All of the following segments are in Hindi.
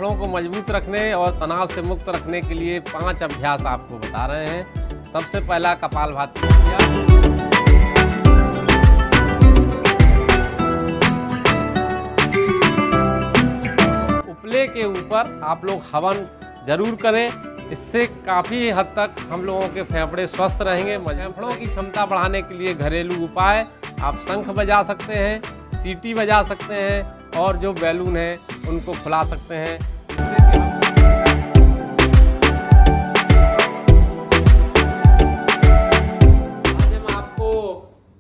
फेफड़ों को मजबूत रखने और तनाव से मुक्त रखने के लिए 5 अभ्यास आपको बता रहे हैं। सबसे पहला कपालभाति क्रिया। उपले के ऊपर आप लोग हवन जरूर करें, इससे काफ़ी हद तक हम लोगों के फेफड़े स्वस्थ रहेंगे। फेफड़ों की क्षमता बढ़ाने के लिए घरेलू उपाय, आप शंख बजा सकते हैं, सीटी बजा सकते हैं और जो बैलून है उनको फुला सकते हैं। आज हम आपको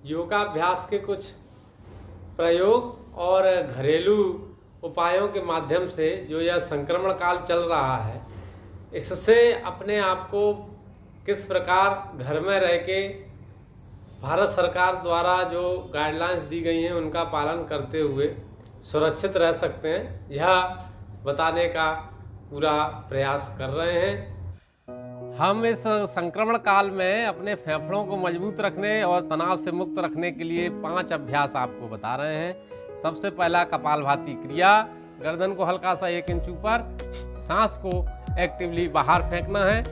योगाभ्यास के कुछ प्रयोग और घरेलू उपायों के माध्यम से जो यह संक्रमण काल चल रहा है, इससे अपने आप को किस प्रकार घर में रह के भारत सरकार द्वारा जो गाइडलाइंस दी गई हैं उनका पालन करते हुए सुरक्षित रह सकते हैं, यह बताने का पूरा प्रयास कर रहे हैं। हम इस संक्रमण काल में अपने फेफड़ों को मजबूत रखने और तनाव से मुक्त रखने के लिए 5 अभ्यास आपको बता रहे हैं। सबसे पहला कपालभाति क्रिया। गर्दन को हल्का सा 1 इंच ऊपर, सांस को एक्टिवली बाहर फेंकना है।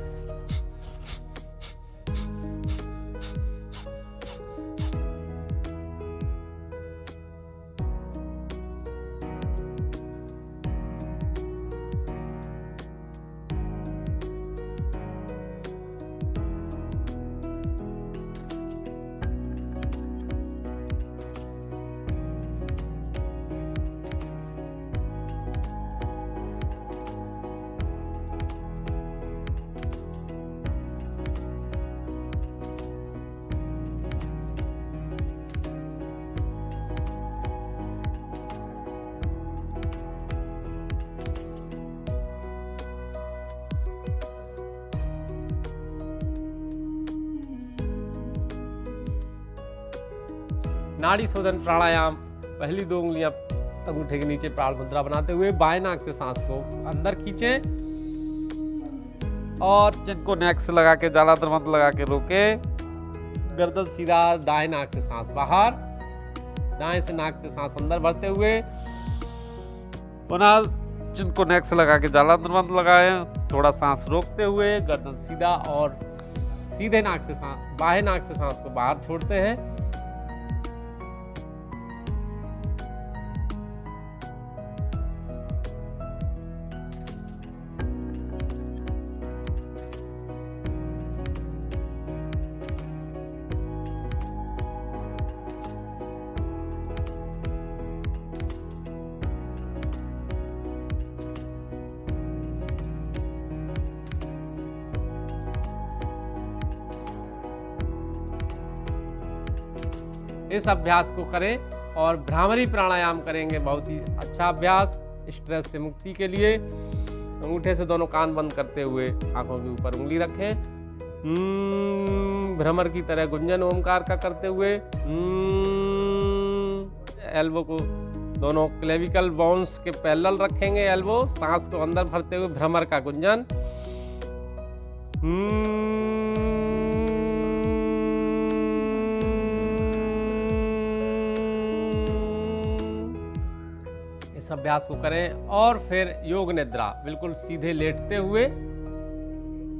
नाड़ी शोधन प्राणायाम। पहली 2 उंगलियां अंगूठे के नीचे प्राण मुद्रा बनाते हुए बाएं नाक से सांस को अंदर खींचें और चिन को नेक से लगा के जलाधर मंत्र लगा के रोके। गर्दन सीधा, दाएं नाक से सांस बाहर, दाएं से नाक से सांस अंदर भरते हुए पुनः चिन को नेक से लगा के जलाधर मंत्र लगाएं। थोड़ा सांस रोकते हुए गर्दन सीधा और सीधे नाक से सांस, बाएं नाक से सांस को बाहर छोड़ते हैं। इस अभ्यास को करें और भ्रामरी प्राणायाम करेंगे, बहुत ही अच्छा अभ्यास स्ट्रेस से मुक्ति के लिए। अंगूठे से दोनों कान बंद करते हुए आंखों के ऊपर उंगली रखें। भ्रमर की तरह गुंजन ओमकार का करते हुए एल्बो को दोनों क्लेविकल बोन्स के पैरेलल रखेंगे। एल्बो, सांस को अंदर भरते हुए भ्रमर का गुंजन। इस अभ्यास को करें और फिर योग निद्रा, बिल्कुल सीधे लेटते हुए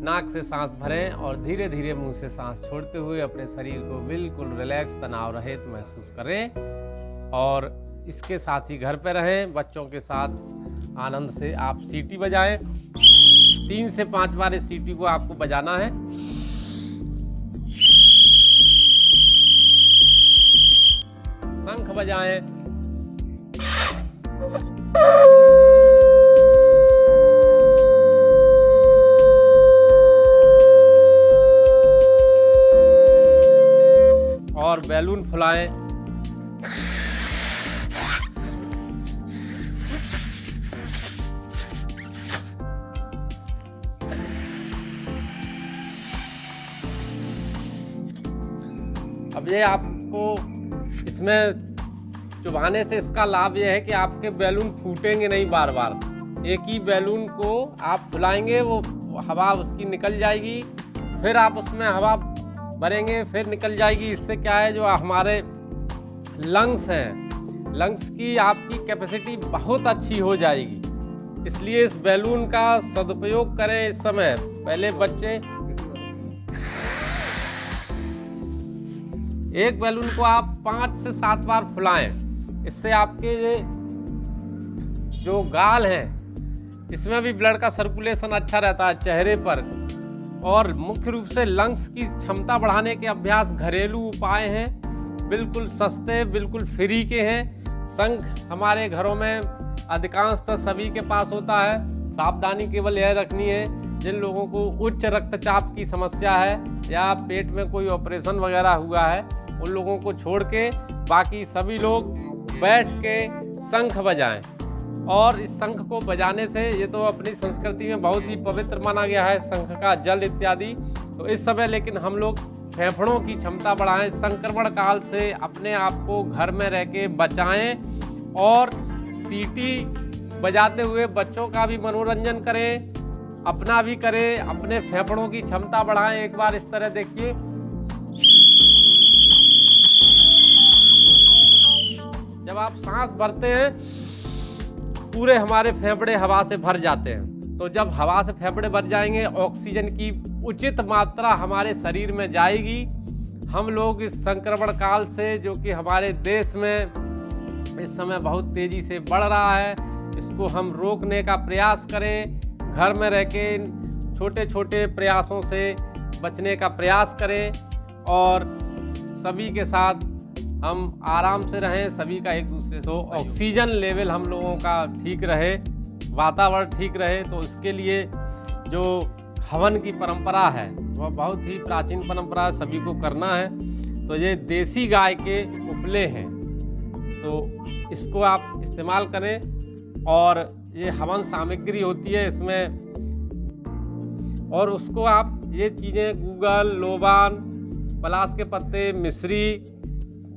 नाक से सांस भरें और धीरे धीरे मुंह से सांस छोड़ते हुए अपने शरीर को बिल्कुल रिलैक्स, तनाव रहित महसूस करें। और इसके साथ ही घर पे रहें, बच्चों के साथ आनंद से आप सीटी बजाएं। 3 से 5 बार इस सीटी को आपको बजाना है। शंख बजाएं। और बैलून फुलाएं। अब ये आपको इसमें चुभाने से इसका लाभ ये है कि आपके बैलून फूटेंगे नहीं बार बार। एक ही बैलून को आप फुलाएंगे, वो हवा उसकी निकल जाएगी, फिर आप उसमें हवा भरेंगे, फिर निकल जाएगी। इससे क्या है, जो हमारे लंग्स हैं, लंग्स की आपकी कैपेसिटी बहुत अच्छी हो जाएगी। इसलिए इस बैलून का सदुपयोग करें इस समय। पहले बच्चे एक बैलून को आप 5 से 7 बार फुलाएं। इससे आपके जो गाल हैं इसमें भी ब्लड का सर्कुलेशन अच्छा रहता है चेहरे पर। और मुख्य रूप से लंग्स की क्षमता बढ़ाने के अभ्यास घरेलू उपाय हैं, बिल्कुल सस्ते, बिल्कुल फ्री के हैं। शंख हमारे घरों में अधिकांशतः सभी के पास होता है। सावधानी केवल यह रखनी है, जिन लोगों को उच्च रक्तचाप की समस्या है या पेट में कोई ऑपरेशन वगैरह हुआ है, उन लोगों को छोड़ के बाकी सभी लोग बैठ के शंख बजाएं। और इस शंख को बजाने से, ये तो अपनी संस्कृति में बहुत ही पवित्र माना गया है, शंख का जल इत्यादि। तो इस समय लेकिन हम लोग फेफड़ों की क्षमता बढ़ाएं, संक्रमण काल से अपने आप को घर में रह के बचाएं और सीटी बजाते हुए बच्चों का भी मनोरंजन करें, अपना भी करें, अपने फेफड़ों की क्षमता बढ़ाएं। एक बार इस तरह देखिए, जब आप सांस भरते हैं पूरे हमारे फेफड़े हवा से भर जाते हैं। तो जब हवा से फेफड़े भर जाएंगे, ऑक्सीजन की उचित मात्रा हमारे शरीर में जाएगी। हम लोग इस संक्रमण काल से, जो कि हमारे देश में इस समय बहुत तेजी से बढ़ रहा है, इसको हम रोकने का प्रयास करें। घर में रह के छोटे छोटे प्रयासों से बचने का प्रयास करें और सभी के साथ हम आराम से रहें, सभी का एक दूसरे से ऑक्सीजन लेवल हम लोगों का ठीक रहे, वातावरण ठीक रहे। तो इसके लिए जो हवन की परंपरा है वह बहुत ही प्राचीन परंपरा है, सभी को करना है। तो ये देसी गाय के उपले हैं, तो इसको आप इस्तेमाल करें। और ये हवन सामग्री होती है इसमें, और उसको आप ये चीज़ें गूगल, लोबान, पलाश के पत्ते, मिश्री,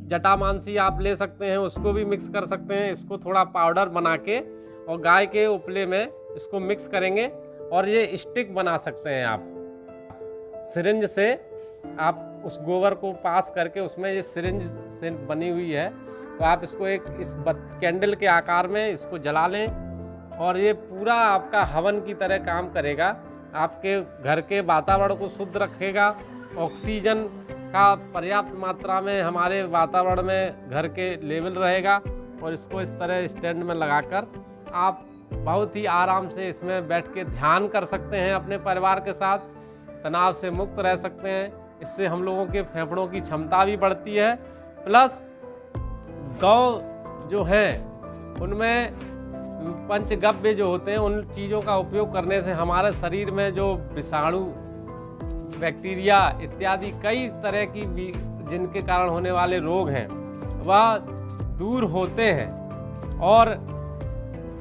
जटामांसी आप ले सकते हैं, उसको भी मिक्स कर सकते हैं। इसको थोड़ा पाउडर बना के और गाय के उपले में इसको मिक्स करेंगे और ये स्टिक बना सकते हैं। आप सिरिंज से आप उस गोबर को पास करके, उसमें ये सिरिंज से बनी हुई है, तो आप इसको एक इस कैंडल के आकार में इसको जला लें और ये पूरा आपका हवन की तरह काम करेगा। आपके घर के वातावरण को शुद्ध रखेगा, ऑक्सीजन का पर्याप्त मात्रा में हमारे वातावरण में घर के लेवल रहेगा। और इसको इस तरह स्टैंड में लगाकर आप बहुत ही आराम से इसमें बैठ के ध्यान कर सकते हैं, अपने परिवार के साथ तनाव से मुक्त रह सकते हैं। इससे हम लोगों के फेफड़ों की क्षमता भी बढ़ती है, प्लस गौ जो है उनमें पंचगव्य जो होते हैं, उन चीज़ों का उपयोग करने से हमारे शरीर में जो विषाणु, बैक्टीरिया इत्यादि कई तरह की जिनके कारण होने वाले रोग हैं वह दूर होते हैं। और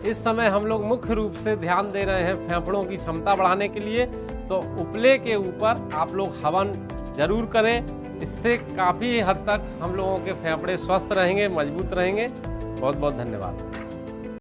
इस समय हम लोग मुख्य रूप से ध्यान दे रहे हैं फेफड़ों की क्षमता बढ़ाने के लिए। तो उपले के ऊपर आप लोग हवन जरूर करें, इससे काफ़ी हद तक हम लोगों के फेफड़े स्वस्थ रहेंगे, मजबूत रहेंगे। बहुत बहुत धन्यवाद।